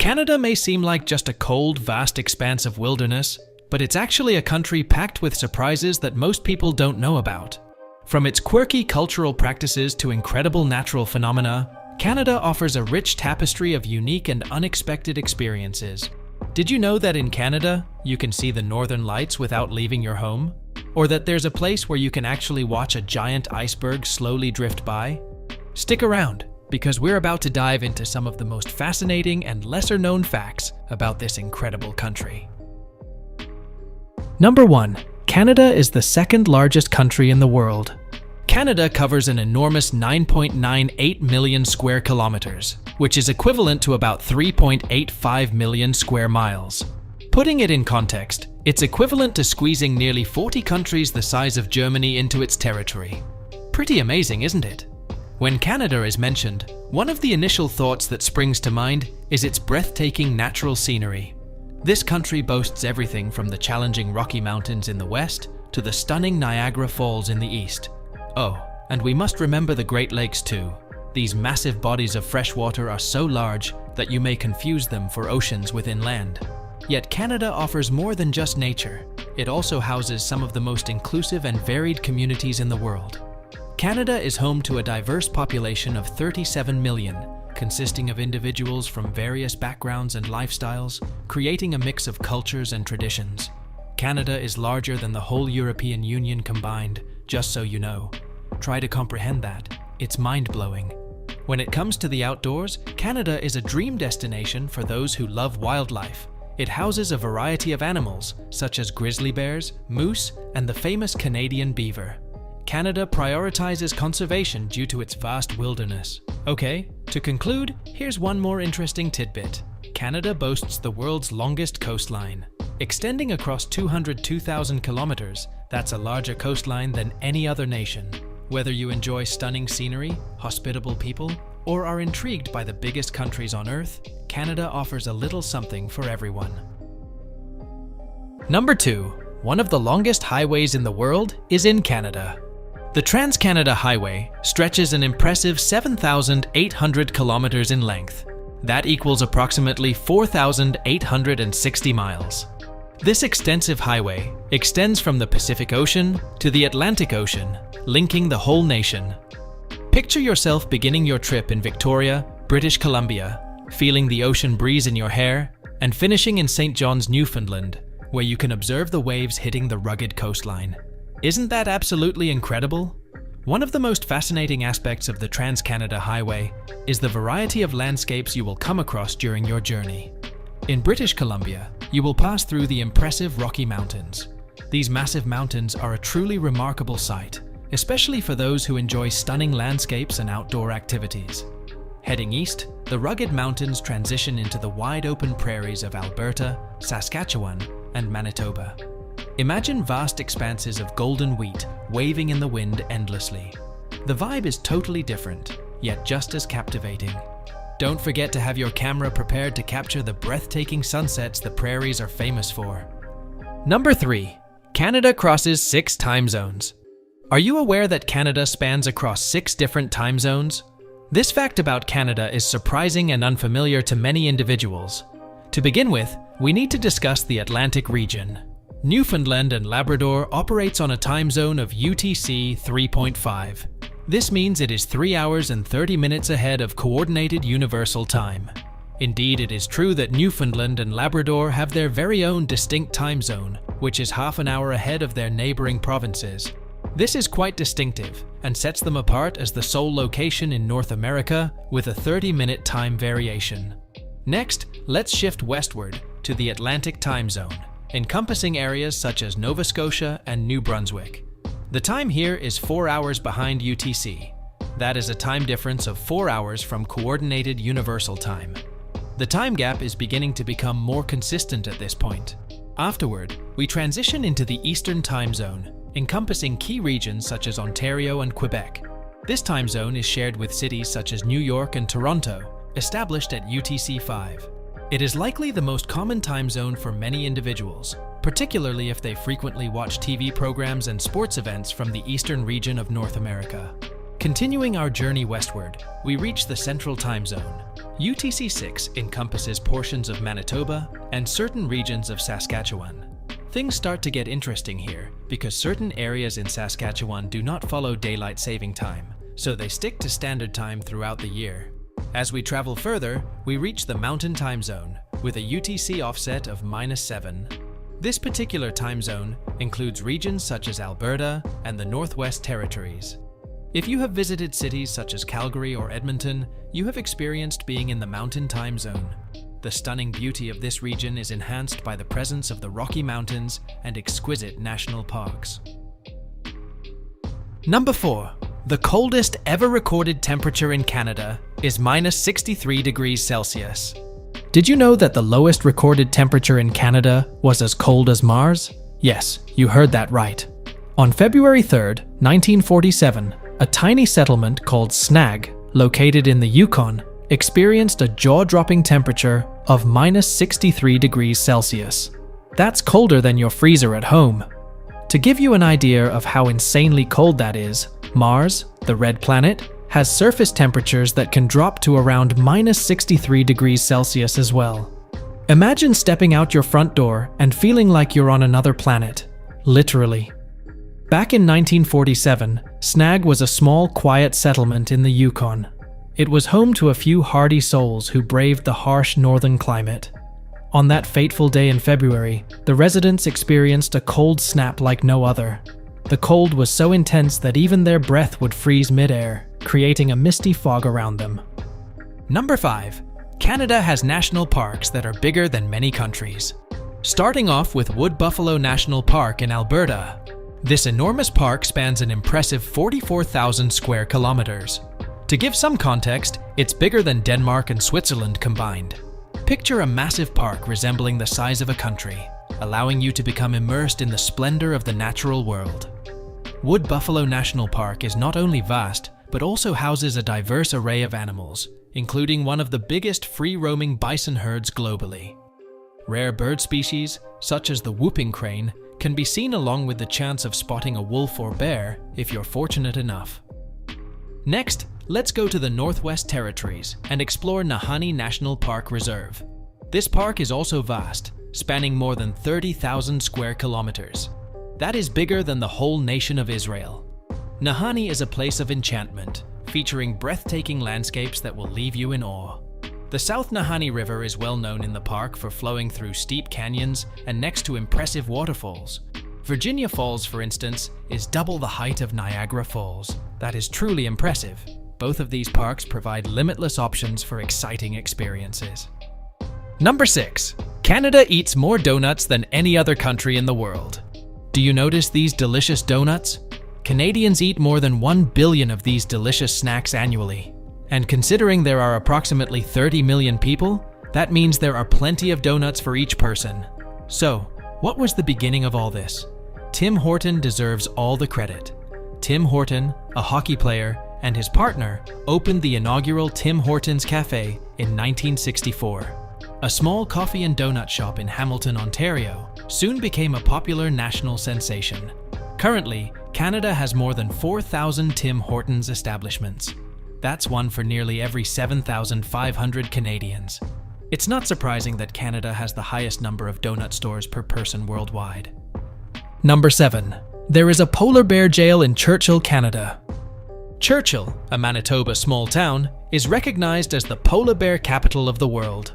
Canada may seem like just a cold, vast expanse of wilderness, but it's actually a country packed with surprises that most people don't know about. From its quirky cultural practices to incredible natural phenomena, Canada offers a rich tapestry of unique and unexpected experiences. Did you know that in Canada, you can see the Northern Lights without leaving your home? Or that there's a place where you can actually watch a giant iceberg slowly drift by? Stick around, because we're about to dive into some of the most fascinating and lesser-known facts about this incredible country. Number 1. Canada is the second largest country in the world. Canada covers an enormous 9.98 million square kilometers, which is equivalent to about 3.85 million square miles. Putting it in context, it's equivalent to squeezing nearly 40 countries the size of Germany into its territory. Pretty amazing, isn't it? When Canada is mentioned, one of the initial thoughts that springs to mind is its breathtaking natural scenery. This country boasts everything from the challenging Rocky Mountains in the west to the stunning Niagara Falls in the east. Oh, and we must remember the Great Lakes too. These massive bodies of fresh water are so large that you may confuse them for oceans within land. Yet Canada offers more than just nature. It also houses some of the most inclusive and varied communities in the world. Canada is home to a diverse population of 37 million, consisting of individuals from various backgrounds and lifestyles, creating a mix of cultures and traditions. Canada is larger than the whole European Union combined, just so you know. Try to comprehend that. It's mind-blowing. When it comes to the outdoors, Canada is a dream destination for those who love wildlife. It houses a variety of animals, such as grizzly bears, moose, and the famous Canadian beaver. Canada prioritizes conservation due to its vast wilderness. Okay, to conclude, here's one more interesting tidbit. Canada boasts the world's longest coastline. Extending across 202,000 kilometers, that's a larger coastline than any other nation. Whether you enjoy stunning scenery, hospitable people, or are intrigued by the biggest countries on Earth, Canada offers a little something for everyone. Number 2. One of the longest highways in the world is in Canada. The Trans-Canada Highway stretches an impressive 7,800 kilometers in length. That equals approximately 4,860 miles. This extensive highway extends from the Pacific Ocean to the Atlantic Ocean, linking the whole nation. Picture yourself beginning your trip in Victoria, British Columbia, feeling the ocean breeze in your hair, and finishing in St. John's, Newfoundland, where you can observe the waves hitting the rugged coastline. Isn't that absolutely incredible? One of the most fascinating aspects of the Trans-Canada Highway is the variety of landscapes you will come across during your journey. In British Columbia, you will pass through the impressive Rocky Mountains. These massive mountains are a truly remarkable sight, especially for those who enjoy stunning landscapes and outdoor activities. Heading east, the rugged mountains transition into the wide-open prairies of Alberta, Saskatchewan, and Manitoba. Imagine vast expanses of golden wheat waving in the wind endlessly. The vibe is totally different, yet just as captivating. Don't forget to have your camera prepared to capture the breathtaking sunsets the prairies are famous for. Number 3. Canada crosses 6 time zones. Are you aware that Canada spans across 6 different time zones? This fact about Canada is surprising and unfamiliar to many individuals. To begin with, we need to discuss the Atlantic region. Newfoundland and Labrador operates on a time zone of UTC 3.5. This means it is 3 hours and 30 minutes ahead of Coordinated Universal Time. Indeed, it is true that Newfoundland and Labrador have their very own distinct time zone, which is half an hour ahead of their neighboring provinces. This is quite distinctive and sets them apart as the sole location in North America with a 30-minute time variation. Next, let's shift westward to the Atlantic time zone, encompassing areas such as Nova Scotia and New Brunswick. The time here is 4 hours behind UTC. That is a time difference of 4 hours from Coordinated Universal Time. The time gap is beginning to become more consistent at this point. Afterward, we transition into the Eastern time zone, encompassing key regions such as Ontario and Quebec. This time zone is shared with cities such as New York and Toronto, established at UTC 5. It is likely the most common time zone for many individuals, particularly if they frequently watch TV programs and sports events from the eastern region of North America. Continuing our journey westward, we reach the Central Time Zone. UTC-6 encompasses portions of Manitoba and certain regions of Saskatchewan. Things start to get interesting here because certain areas in Saskatchewan do not follow daylight saving time, so they stick to standard time throughout the year. As we travel further, we reach the Mountain Time Zone with a UTC offset of -7. This particular time zone includes regions such as Alberta and the Northwest Territories. If you have visited cities such as Calgary or Edmonton, you have experienced being in the Mountain Time Zone. The stunning beauty of this region is enhanced by the presence of the Rocky Mountains and exquisite national parks. Number 4. The coldest ever recorded temperature in Canada is -63 degrees Celsius. Did you know that the lowest recorded temperature in Canada was as cold as Mars? Yes, you heard that right. On February 3rd, 1947, a tiny settlement called Snag, located in the Yukon, experienced a jaw-dropping temperature of -63 degrees Celsius. That's colder than your freezer at home. To give you an idea of how insanely cold that is, Mars, the red planet, has surface temperatures that can drop to around -63 degrees Celsius as well. Imagine stepping out your front door and feeling like you're on another planet. Literally. Back in 1947, Snag was a small, quiet settlement in the Yukon. It was home to a few hardy souls who braved the harsh northern climate. On that fateful day in February, the residents experienced a cold snap like no other. The cold was so intense that even their breath would freeze mid-air, creating a misty fog around them. Number 5. Canada has national parks that are bigger than many countries. Starting off with Wood Buffalo National Park in Alberta. This enormous park spans an impressive 44,000 square kilometers. To give some context, it's bigger than Denmark and Switzerland combined. Picture a massive park resembling the size of a country, allowing you to become immersed in the splendor of the natural world. Wood Buffalo National Park is not only vast, but also houses a diverse array of animals, including one of the biggest free-roaming bison herds globally. Rare bird species, such as the whooping crane, can be seen along with the chance of spotting a wolf or bear if you're fortunate enough. Next, let's go to the Northwest Territories and explore Nahanni National Park Reserve. This park is also vast, spanning more than 30,000 square kilometers. That is bigger than the whole nation of Israel. Nahanni is a place of enchantment, featuring breathtaking landscapes that will leave you in awe. The South Nahanni River is well known in the park for flowing through steep canyons and next to impressive waterfalls. Virginia Falls, for instance, is double the height of Niagara Falls. That is truly impressive. Both of these parks provide limitless options for exciting experiences. Number 6. Canada eats more donuts than any other country in the world. Do you notice these delicious donuts? Canadians eat more than 1 billion of these delicious snacks annually. And considering there are approximately 30 million people, that means there are plenty of donuts for each person. So, what was the beginning of all this? Tim Horton deserves all the credit. Tim Horton, a hockey player, and his partner opened the inaugural Tim Hortons Cafe in 1964. A small coffee and donut shop in Hamilton, Ontario, soon became a popular national sensation. Currently, Canada has more than 4,000 Tim Hortons establishments. That's one for nearly every 7,500 Canadians. It's not surprising that Canada has the highest number of donut stores per person worldwide. Number 7. There is a polar bear jail in Churchill, Canada. Churchill, a Manitoba small town, is recognized as the polar bear capital of the world.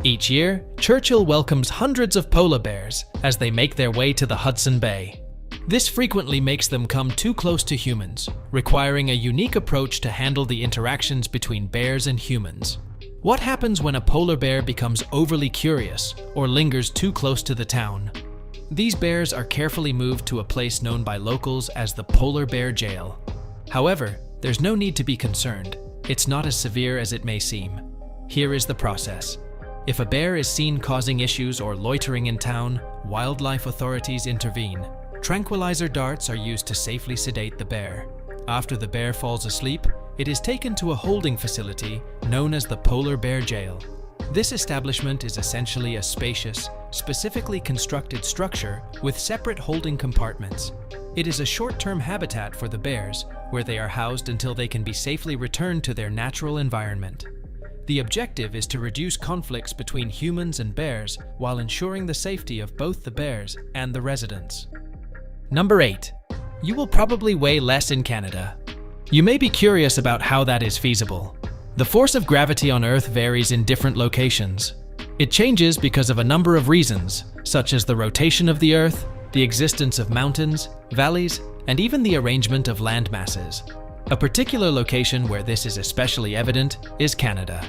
Each year, Churchill welcomes hundreds of polar bears as they make their way to the Hudson Bay. This frequently makes them come too close to humans, requiring a unique approach to handle the interactions between bears and humans. What happens when a polar bear becomes overly curious or lingers too close to the town? These bears are carefully moved to a place known by locals as the Polar Bear Jail. However, there's no need to be concerned. It's not as severe as it may seem. Here is the process. If a bear is seen causing issues or loitering in town, wildlife authorities intervene. Tranquilizer darts are used to safely sedate the bear. After the bear falls asleep, it is taken to a holding facility known as the Polar Bear Jail. This establishment is essentially a spacious, specifically constructed structure with separate holding compartments. It is a short-term habitat for the bears, where they are housed until they can be safely returned to their natural environment. The objective is to reduce conflicts between humans and bears while ensuring the safety of both the bears and the residents. Number 8. You will probably weigh less in Canada. You may be curious about how that is feasible. The force of gravity on Earth varies in different locations. It changes because of a number of reasons, such as the rotation of the Earth, the existence of mountains, valleys, and even the arrangement of land masses. A particular location where this is especially evident is Canada.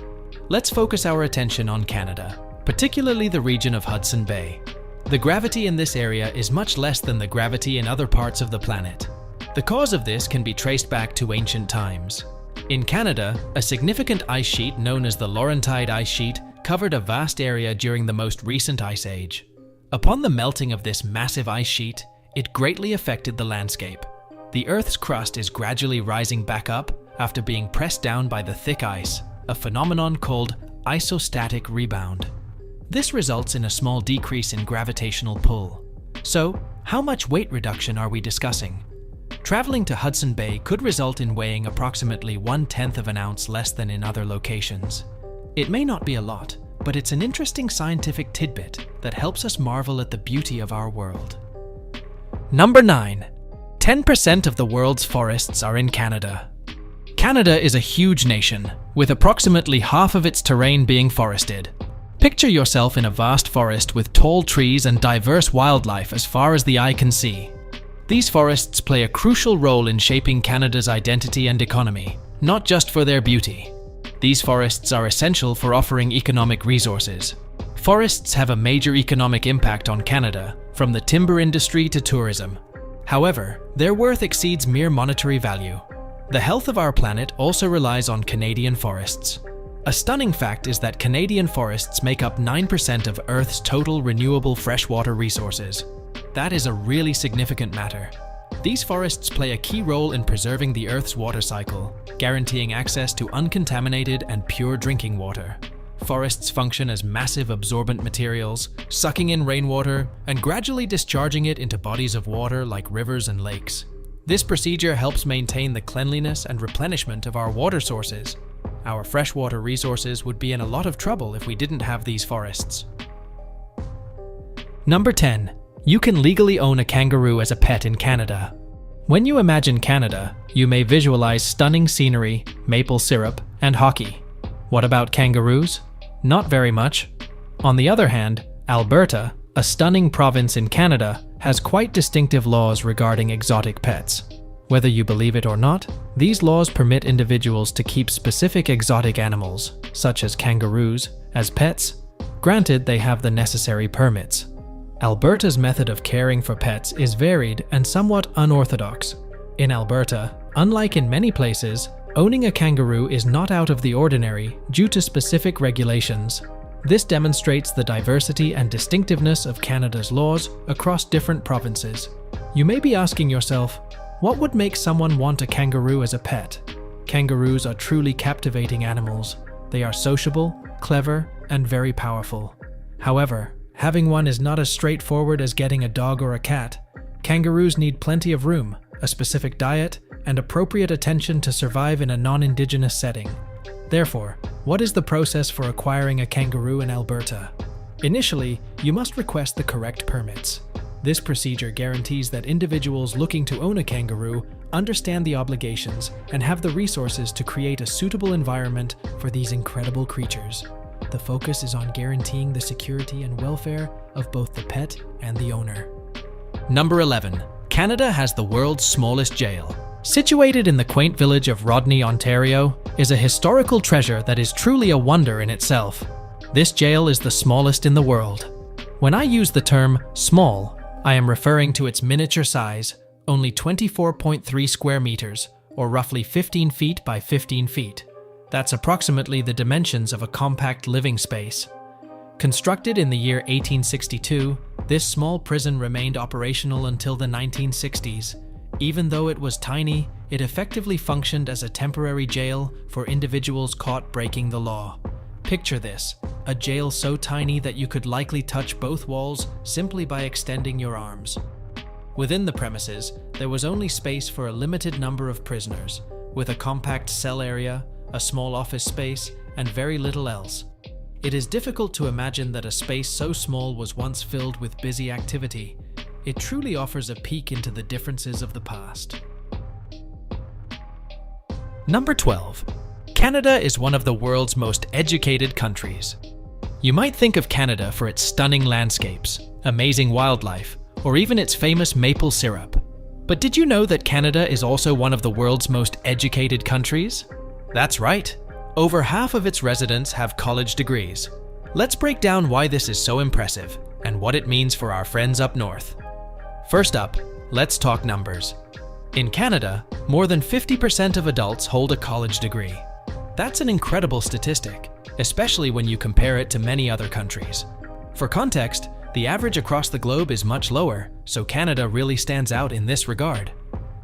Let's focus our attention on Canada, particularly the region of Hudson Bay. The gravity in this area is much less than the gravity in other parts of the planet. The cause of this can be traced back to ancient times. In Canada, a significant ice sheet known as the Laurentide Ice Sheet covered a vast area during the most recent ice age. Upon the melting of this massive ice sheet, it greatly affected the landscape. The Earth's crust is gradually rising back up after being pressed down by the thick ice, a phenomenon called isostatic rebound. This results in a small decrease in gravitational pull. So, how much weight reduction are we discussing? Traveling to Hudson Bay could result in weighing approximately 1/10 of an ounce less than in other locations. It may not be a lot, but it's an interesting scientific tidbit that helps us marvel at the beauty of our world. Number 9. 10% of the world's forests are in Canada. Canada is a huge nation, with approximately half of its terrain being forested. Picture yourself in a vast forest with tall trees and diverse wildlife as far as the eye can see. These forests play a crucial role in shaping Canada's identity and economy, not just for their beauty. These forests are essential for offering economic resources. Forests have a major economic impact on Canada, from the timber industry to tourism. However, their worth exceeds mere monetary value. The health of our planet also relies on Canadian forests. A stunning fact is that Canadian forests make up 9% of Earth's total renewable freshwater resources. That is a really significant matter. These forests play a key role in preserving the Earth's water cycle, guaranteeing access to uncontaminated and pure drinking water. Forests function as massive absorbent materials, sucking in rainwater and gradually discharging it into bodies of water like rivers and lakes. This procedure helps maintain the cleanliness and replenishment of our water sources. Our freshwater resources would be in a lot of trouble if we didn't have these forests. Number 10. You can legally own a kangaroo as a pet in Canada. When you imagine Canada, you may visualize stunning scenery, maple syrup, and hockey. What about kangaroos? Not very much. On the other hand, Alberta, a stunning province in Canada, has quite distinctive laws regarding exotic pets. Whether you believe it or not, these laws permit individuals to keep specific exotic animals, such as kangaroos, as pets, granted they have the necessary permits. Alberta's method of caring for pets is varied and somewhat unorthodox. In Alberta, unlike in many places, owning a kangaroo is not out of the ordinary due to specific regulations. This demonstrates the diversity and distinctiveness of Canada's laws across different provinces. You may be asking yourself, what would make someone want a kangaroo as a pet? Kangaroos are truly captivating animals. They are sociable, clever, and very powerful. However, having one is not as straightforward as getting a dog or a cat. Kangaroos need plenty of room, a specific diet, and appropriate attention to survive in a non-Indigenous setting. Therefore, what is the process for acquiring a kangaroo in Alberta? Initially, you must request the correct permits. This procedure guarantees that individuals looking to own a kangaroo understand the obligations and have the resources to create a suitable environment for these incredible creatures. The focus is on guaranteeing the security and welfare of both the pet and the owner. Number 11. Canada has the world's smallest jail. Situated in the quaint village of Rodney, Ontario, is a historical treasure that is truly a wonder in itself. This jail is the smallest in the world. When I use the term small, I am referring to its miniature size, only 24.3 square meters, or roughly 15 feet by 15 feet. That's approximately the dimensions of a compact living space. Constructed in the year 1862, this small prison remained operational until the 1960s. Even though it was tiny, it effectively functioned as a temporary jail for individuals caught breaking the law. Picture this, a jail so tiny that you could likely touch both walls simply by extending your arms. Within the premises, there was only space for a limited number of prisoners, with a compact cell area, a small office space, and very little else. It is difficult to imagine that a space so small was once filled with busy activity. It truly offers a peek into the differences of the past. Number 12. Canada is one of the world's most educated countries. You might think of Canada for its stunning landscapes, amazing wildlife, or even its famous maple syrup. But did you know that Canada is also one of the world's most educated countries? That's right. Over half of its residents have college degrees. Let's break down why this is so impressive and what it means for our friends up north. First up, let's talk numbers. In Canada, more than 50% of adults hold a college degree. That's an incredible statistic, especially when you compare it to many other countries. For context, the average across the globe is much lower, so Canada really stands out in this regard.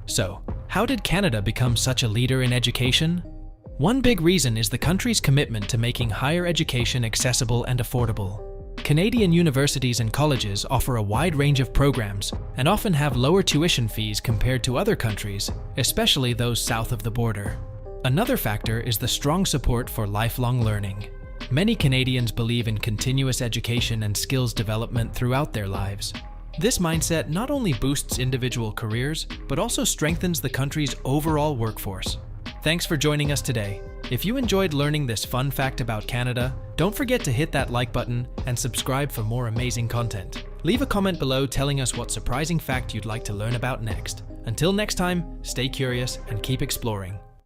So, how did Canada become such a leader in education? One big reason is the country's commitment to making higher education accessible and affordable. Canadian universities and colleges offer a wide range of programs and often have lower tuition fees compared to other countries, especially those south of the border. Another factor is the strong support for lifelong learning. Many Canadians believe in continuous education and skills development throughout their lives. This mindset not only boosts individual careers, but also strengthens the country's overall workforce. Thanks for joining us today. If you enjoyed learning this fun fact about Canada, don't forget to hit that like button and subscribe for more amazing content. Leave a comment below telling us what surprising fact you'd like to learn about next. Until next time, stay curious and keep exploring.